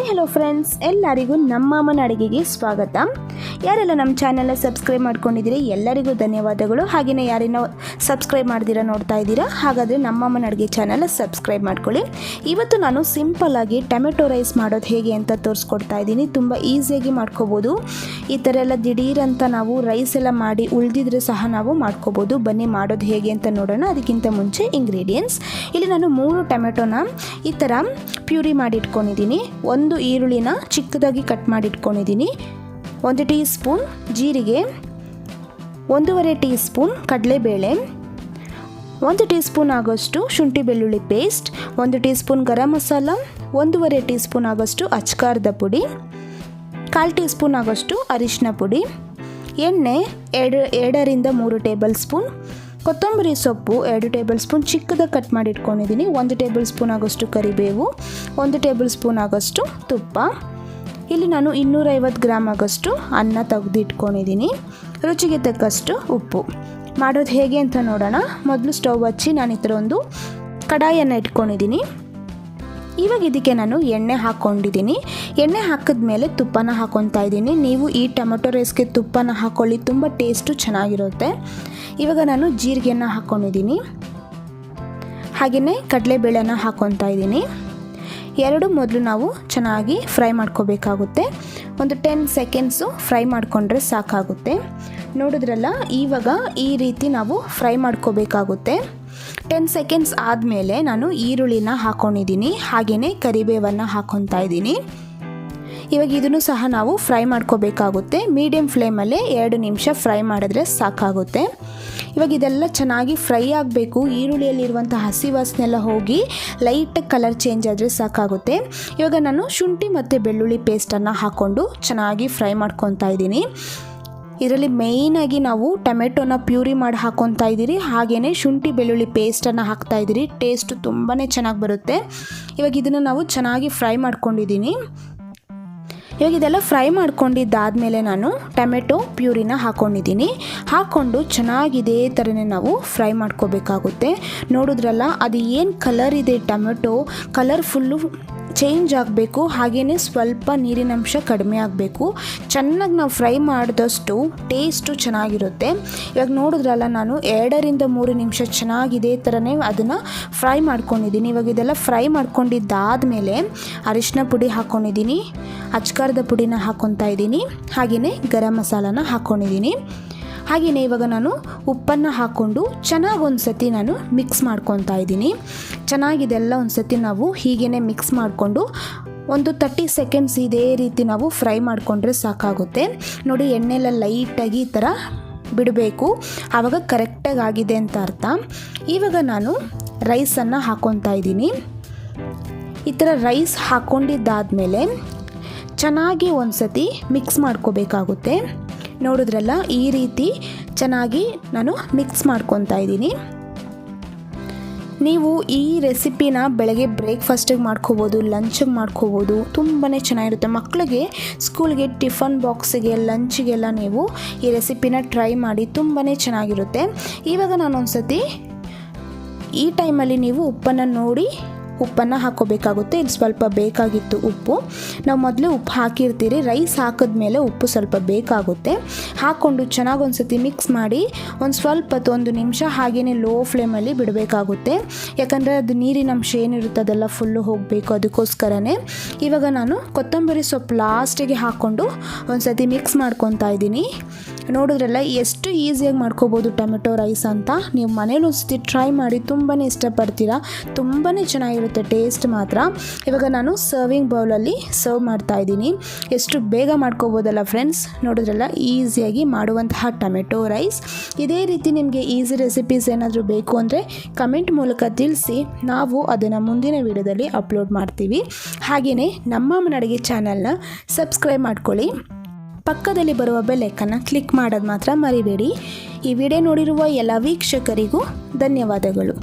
Hello friends, ಎಲ್ಲರಿಗೂ ನಮ್ಮ ಅಮ್ಮನ ಅಡುಗೆಗೆ ಸ್ವಾಗತ. ಯಾರೆಲ್ಲ ನಮ್ಮ ಚಾನೆಲ್ನ ಸಬ್ಸ್ಕ್ರೈಬ್ ಮಾಡ್ಕೊಂಡಿದ್ದೀರಿ ಎಲ್ಲರಿಗೂ ಧನ್ಯವಾದಗಳು. ಹಾಗೆಯೇ ಯಾರೇನೋ ಸಬ್ಸ್ಕ್ರೈಬ್ ಮಾಡ್ದಿರಾ ನೋಡ್ತಾ ಇದ್ದೀರಾ, ಹಾಗಾದರೆ ನಮ್ಮ ಅಮ್ಮನ ಅಡುಗೆ ಚಾನೆಲ್ನ ಸಬ್ಸ್ಕ್ರೈಬ್ ಮಾಡ್ಕೊಳ್ಳಿ. ಇವತ್ತು ನಾನು ಸಿಂಪಲ್ಲಾಗಿ ಟೊಮೆಟೊ ರೈಸ್ ಮಾಡೋದು ಹೇಗೆ ಅಂತ ತೋರಿಸ್ಕೊಡ್ತಾ ಇದ್ದೀನಿ. ತುಂಬ ಈಸಿಯಾಗಿ ಮಾಡ್ಕೋಬೋದು. ಈ ಥರ ಎಲ್ಲ ದಿಢೀರಂತ ನಾವು ರೈಸ್ ಎಲ್ಲ ಮಾಡಿ ಉಳಿದಿದ್ರೆ ಸಹ ನಾವು ಮಾಡ್ಕೋಬೋದು. ಬನ್ನಿ ಮಾಡೋದು ಹೇಗೆ ಅಂತ ನೋಡೋಣ. ಅದಕ್ಕಿಂತ ಮುಂಚೆ ಇಂಗ್ರೀಡಿಯೆಂಟ್ಸ್, ಇಲ್ಲಿ ನಾನು 3 ಟೊಮೆಟೊನ ಈ ಥರ ಪ್ಯೂರಿ ಮಾಡಿ ಇಟ್ಕೊಂಡಿದ್ದೀನಿ. 1 ಈರುಳ್ಳಿನ ಚಿಕ್ಕದಾಗಿ ಕಟ್ ಮಾಡಿ ಇಟ್ಕೊಂಡಿದ್ದೀನಿ. 1 ಟೀ ಸ್ಪೂನ್ ಜೀರಿಗೆ, 1.5 ಟೀ ಸ್ಪೂನ್ ಕಡಲೆಬೇಳೆ, 1 ಟೀ ಸ್ಪೂನ್ ಆಗೋಷ್ಟು ಶುಂಠಿ ಬೆಳ್ಳುಳ್ಳಿ paste, 1 tea spoon garam masala, 1.5 tea spoon ಆಗೋಷ್ಟು ಅಚ್ಕಾರದ ಪುಡಿ, 1/4 ಟೀ ಸ್ಪೂನ್ ಆಗೋಷ್ಟು ಅರಿಶಿನ ಪುಡಿ, ಎಣ್ಣೆ 2ರಿಂದ 3 ಟೇಬಲ್ ಸ್ಪೂನ್, ಕೊತ್ತಂಬರಿ ಸೊಪ್ಪು 2 ಟೇಬಲ್ ಸ್ಪೂನ್ ಚಿಕ್ಕದಾಗಿ ಕಟ್ ಮಾಡಿ ಇಟ್ಕೊಂಡಿದ್ದೀನಿ, 1 ಟೇಬಲ್ ಸ್ಪೂನ್ ಆಗೋಷ್ಟು ಕರಿಬೇವು, 1 ಟೇಬಲ್ ಸ್ಪೂನ್ ಆಗೋಷ್ಟು ತುಪ್ಪ. ಇಲ್ಲಿ ನಾನು 250 ಗ್ರಾಮ್ ಆಗೋಷ್ಟು ಅನ್ನ ತೆಗೆದು ಇಟ್ಕೊಂಡಿದ್ದೀನಿ. ರುಚಿಗೆ ತಕ್ಕಷ್ಟು ಉಪ್ಪು. ಮಾಡೋದು ಹೇಗೆ ಅಂತ ನೋಡೋಣ. ಮೊದಲು ಸ್ಟವ್ ಹಚ್ಚಿ ನಾನು ಈ ಥರ ಒಂದು ಕಡಾಯನ್ನು ಇಟ್ಕೊಂಡಿದ್ದೀನಿ. ಇವಾಗ ಇದಕ್ಕೆ ನಾನು ಎಣ್ಣೆ ಹಾಕ್ಕೊಂಡಿದ್ದೀನಿ. ಎಣ್ಣೆ ಹಾಕಿದ್ಮೇಲೆ ತುಪ್ಪನ ಹಾಕ್ಕೊತಾ ಇದ್ದೀನಿ. ನೀವು ಈ ಟೊಮೆಟೊ ರೈಸ್ಗೆ ತುಪ್ಪನ ಹಾಕ್ಕೊಳ್ಳಿ, ತುಂಬ ಟೇಸ್ಟು ಚೆನ್ನಾಗಿರುತ್ತೆ. ಇವಾಗ ನಾನು ಜೀರಿಗೆನ ಹಾಕ್ಕೊಂಡಿದ್ದೀನಿ, ಹಾಗೆಯೇ ಕಡಲೆಬೇಳೆನ ಹಾಕ್ಕೊತಾ ಇದ್ದೀನಿ. ಎರಡು ಮೊದಲು ನಾವು ಚೆನ್ನಾಗಿ ಫ್ರೈ ಮಾಡ್ಕೋಬೇಕಾಗುತ್ತೆ. ಒಂದು 10 ಸೆಕೆಂಡ್ಸು ಫ್ರೈ ಮಾಡಿಕೊಂಡ್ರೆ ಸಾಕಾಗುತ್ತೆ. ನೋಡಿದ್ರಲ್ಲ, ಇವಾಗ ಈ ರೀತಿ ನಾವು ಫ್ರೈ ಮಾಡ್ಕೋಬೇಕಾಗುತ್ತೆ. 10 ಸೆಕೆಂಡ್ಸ್ ಆದಮೇಲೆ ನಾನು ಈರುಳ್ಳಿನ ಹಾಕ್ಕೊಂಡಿದ್ದೀನಿ, ಹಾಗೆಯೇ ಕರಿಬೇವನ್ನು ಹಾಕ್ಕೊತಾ ಇದ್ದೀನಿ. ಇವಾಗ ಇದನ್ನು ಸಹ ನಾವು ಫ್ರೈ ಮಾಡ್ಕೋಬೇಕಾಗುತ್ತೆ. ಮೀಡಿಯಮ್ ಫ್ಲೇಮಲ್ಲೇ 2 ನಿಮಿಷ ಫ್ರೈ ಮಾಡಿದ್ರೆ ಸಾಕಾಗುತ್ತೆ. ಇವಾಗ ಇದೆಲ್ಲ ಚೆನ್ನಾಗಿ ಫ್ರೈ ಆಗಬೇಕು. ಈರುಳ್ಳಿಯಲ್ಲಿರುವಂಥ ಹಸಿ ವಾಸನೆ ಎಲ್ಲ ಹೋಗಿ ಲೈಟ್ ಕಲರ್ ಚೇಂಜ್ ಆದರೆ ಸಾಕಾಗುತ್ತೆ. ಇವಾಗ ನಾನು ಶುಂಠಿ ಮತ್ತು ಬೆಳ್ಳುಳ್ಳಿ ಪೇಸ್ಟನ್ನು ಹಾಕ್ಕೊಂಡು ಚೆನ್ನಾಗಿ ಫ್ರೈ ಮಾಡ್ಕೊತಾ ಇದ್ದೀನಿ. ಇದರಲ್ಲಿ ಮೇಯ್ನಾಗಿ ನಾವು ಟೊಮೆಟೊನ ಪ್ಯೂರಿ ಮಾಡಿ ಹಾಕ್ಕೊತಾ ಇದ್ದೀರಿ, ಹಾಗೆಯೇ ಶುಂಠಿ ಬೆಳ್ಳುಳ್ಳಿ ಪೇಸ್ಟನ್ನು ಹಾಕ್ತಾ ಇದ್ದೀರಿ. ಟೇಸ್ಟು ತುಂಬಾ ಚೆನ್ನಾಗಿ ಬರುತ್ತೆ. ಇವಾಗ ಇದನ್ನು ನಾವು ಚೆನ್ನಾಗಿ ಫ್ರೈ ಮಾಡ್ಕೊಂಡಿದ್ದೀನಿ. ಇವಾಗ ಇದೆಲ್ಲ ಫ್ರೈ ಮಾಡ್ಕೊಂಡಿದ್ದಾದಮೇಲೆ ನಾನು ಟೊಮೆಟೊ ಪ್ಯೂರಿನ ಹಾಕ್ಕೊಂಡಿದ್ದೀನಿ. ಹಾಕ್ಕೊಂಡು ಚೆನ್ನಾಗಿ ಇದೇ ಥರನೇ ನಾವು ಫ್ರೈ ಮಾಡ್ಕೋಬೇಕಾಗುತ್ತೆ. ನೋಡಿದ್ರಲ್ಲ, ಅದು ಏನು ಕಲರ್ ಇದೆ ಟೊಮೆಟೊ ಕಲರ್ ಫುಲ್ಲು ಚೇಂಜ್ ಆಗಬೇಕು, ಹಾಗೆಯೇ ಸ್ವಲ್ಪ ನೀರಿನಂಶ ಕಡಿಮೆ ಆಗಬೇಕು. ಚೆನ್ನಾಗಿ ನಾವು ಫ್ರೈ ಮಾಡಿದಷ್ಟು ಟೇಸ್ಟು ಚೆನ್ನಾಗಿರುತ್ತೆ. ಇವಾಗ ನೋಡಿದ್ರಲ್ಲ, ನಾನು 2ರಿಂದ 3 ನಿಮಿಷ ಚೆನ್ನಾಗಿ ಇದೇ ಥರನೇ ಅದನ್ನು ಫ್ರೈ ಮಾಡ್ಕೊಂಡಿದ್ದೀನಿ. ಇವಾಗ ಇದೆಲ್ಲ ಫ್ರೈ ಮಾಡ್ಕೊಂಡಿದ್ದಾದಮೇಲೆ ಅರಿಶಿನ ಪುಡಿ ಹಾಕ್ಕೊಂಡಿದ್ದೀನಿ, ಅಚ್ಕಾರದ ಪುಡಿನ ಹಾಕ್ಕೊತಾ ಇದ್ದೀನಿ, ಹಾಗೆಯೇ ಗರಂ ಮಸಾಲಾನ ಹಾಕ್ಕೊಂಡಿದ್ದೀನಿ. ಹಾಗೆಯೇ ಇವಾಗ ನಾನು ಉಪ್ಪನ್ನು ಹಾಕ್ಕೊಂಡು ಚೆನ್ನಾಗಿ ಒಂದು ಸತಿ ನಾನು ಮಿಕ್ಸ್ ಮಾಡ್ಕೊತಾ ಇದ್ದೀನಿ. ಚೆನ್ನಾಗಿದೆಲ್ಲ ಒಂದು ಸತಿ ನಾವು ಹೀಗೇ ಮಿಕ್ಸ್ ಮಾಡಿಕೊಂಡು ಒಂದು 30 ಸೆಕೆಂಡ್ಸ್ ಇದೇ ರೀತಿ ನಾವು ಫ್ರೈ ಮಾಡಿಕೊಂಡ್ರೆ ಸಾಕಾಗುತ್ತೆ. ನೋಡಿ, ಎಣ್ಣೆಲ್ಲ ಲೈಟಾಗಿ ಈ ಥರ ಬಿಡಬೇಕು, ಆವಾಗ ಕರೆಕ್ಟಾಗಿ ಆಗಿದೆ ಅಂತ ಅರ್ಥ. ಇವಾಗ ನಾನು ರೈಸನ್ನು ಹಾಕ್ಕೊತಾ ಇದ್ದೀನಿ. ಈ ಥರ ರೈಸ್ ಹಾಕ್ಕೊಂಡಿದ್ದಾದಮೇಲೆ ಚೆನ್ನಾಗಿ ಒಂದು ಸತಿ ಮಿಕ್ಸ್ ಮಾಡ್ಕೋಬೇಕಾಗುತ್ತೆ. ನೋಡಿದ್ರಲ್ಲ, ಈ ರೀತಿ ಚೆನ್ನಾಗಿ ನಾನು ಮಿಕ್ಸ್ ಮಾಡ್ಕೊತಾ ಇದ್ದೀನಿ. ನೀವು ಈ ರೆಸಿಪಿನ ಬೆಳಗ್ಗೆ ಬ್ರೇಕ್ಫಾಸ್ಟಿಗೆ ಮಾಡ್ಕೋಬೋದು, ಲಂಚಿಗೆ ಮಾಡ್ಕೋಬೋದು. ತುಂಬಾ ಚೆನ್ನಾಗಿರುತ್ತೆ. ಮಕ್ಕಳಿಗೆ ಸ್ಕೂಲ್ಗೆ ಟಿಫನ್ ಬಾಕ್ಸಿಗೆ ಲಂಚಿಗೆಲ್ಲ ನೀವು ಈ ರೆಸಿಪಿನ ಟ್ರೈ ಮಾಡಿ, ತುಂಬಾ ಚೆನ್ನಾಗಿರುತ್ತೆ. ಇವಾಗ ನಾನೊಂದು ಸತಿ ಈ ಟೈಮಲ್ಲಿ ನೀವು ಉಪ್ಪನ್ನು ನೋಡಿ ಉಪ್ಪನ್ನು ಹಾಕ್ಕೋಬೇಕಾಗುತ್ತೆ. ಇಲ್ಲಿ ಸ್ವಲ್ಪ ಬೇಕಾಗಿತ್ತು ಉಪ್ಪು. ನಾವು ಮೊದಲೇ ಉಪ್ಪು ಹಾಕಿರ್ತೀರಿ, ರೈಸ್ ಹಾಕಿದ್ಮೇಲೆ ಉಪ್ಪು ಸ್ವಲ್ಪ ಬೇಕಾಗುತ್ತೆ. ಹಾಕ್ಕೊಂಡು ಚೆನ್ನಾಗಿ ಒಂದು ಸತಿ ಮಿಕ್ಸ್ ಮಾಡಿ ಒಂದು ಸ್ವಲ್ಪ 1 ನಿಮಿಷ ಹಾಗೆಯೇ ಲೋ ಫ್ಲೇಮಲ್ಲಿ ಬಿಡಬೇಕಾಗುತ್ತೆ. ಯಾಕಂದರೆ ಅದು ನೀರಿನಂಶ ಏನಿರುತ್ತೆ ಅದೆಲ್ಲ ಫುಲ್ಲು ಹೋಗಬೇಕು, ಅದಕ್ಕೋಸ್ಕರನೇ. ಇವಾಗ ನಾನು ಕೊತ್ತಂಬರಿ ಸೊಪ್ಪು ಲಾಸ್ಟಿಗೆ ಹಾಕ್ಕೊಂಡು ಒಂದು ಸತಿ ಮಿಕ್ಸ್ ಮಾಡ್ಕೊತಾ ಇದ್ದೀನಿ. ನೋಡಿದ್ರಲ್ಲ, ಎಷ್ಟು ಈಸಿಯಾಗಿ ಮಾಡ್ಕೋಬೋದು ಟೊಮೆಟೊ ರೈಸ್ ಅಂತ. ನೀವು ಮನೇಲಿ ಒಂದು ಸತಿ ಟ್ರೈ ಮಾಡಿ, ತುಂಬಾ ಇಷ್ಟಪಡ್ತೀರಾ. ತುಂಬಾ ಚೆನ್ನಾಗಿರುತ್ತೆ ಟೇಸ್ಟ್ ಮಾತ್ರ. ಇವಾಗ ನಾನು ಸರ್ವಿಂಗ್ ಬೌಲಲ್ಲಿ ಸರ್ವ್ ಮಾಡ್ತಾ ಇದ್ದೀನಿ. ಎಷ್ಟು ಬೇಗ ಮಾಡ್ಕೋಬೋದಲ್ಲ ಫ್ರೆಂಡ್ಸ್. ನೋಡಿದ್ರಲ್ಲ, ಈಸಿಯಾಗಿ ಮಾಡುವಂತಹ ಟೊಮೆಟೊ ರೈಸ್. ಇದೇ ರೀತಿ ನಿಮಗೆ ಈಸಿ ರೆಸಿಪೀಸ್ ಏನಾದರೂ ಬೇಕು ಅಂದರೆ ಕಮೆಂಟ್ ಮೂಲಕ ತಿಳಿಸಿ, ನಾವು ಅದನ್ನು ಮುಂದಿನ ವಿಡಿಯೋದಲ್ಲಿ ಅಪ್ಲೋಡ್ ಮಾಡ್ತೀವಿ. ಹಾಗೆಯೇ ನಮ್ಮ ಅಮ್ಮನ ಅಡುಗೆ ಚಾನಲ್ನ ಸಬ್ಸ್ಕ್ರೈಬ್ ಮಾಡ್ಕೊಳ್ಳಿ. ಪಕ್ಕದಲ್ಲಿ ಬರುವ ಬೆಲ್ ಐಕನ್ನ ಕ್ಲಿಕ್ ಮಾಡೋದು ಮಾತ್ರ ಮರಿಬೇಡಿ. ಈ ವಿಡಿಯೋ ನೋಡಿರುವ ಎಲ್ಲ ವೀಕ್ಷಕರಿಗೂ ಧನ್ಯವಾದಗಳು.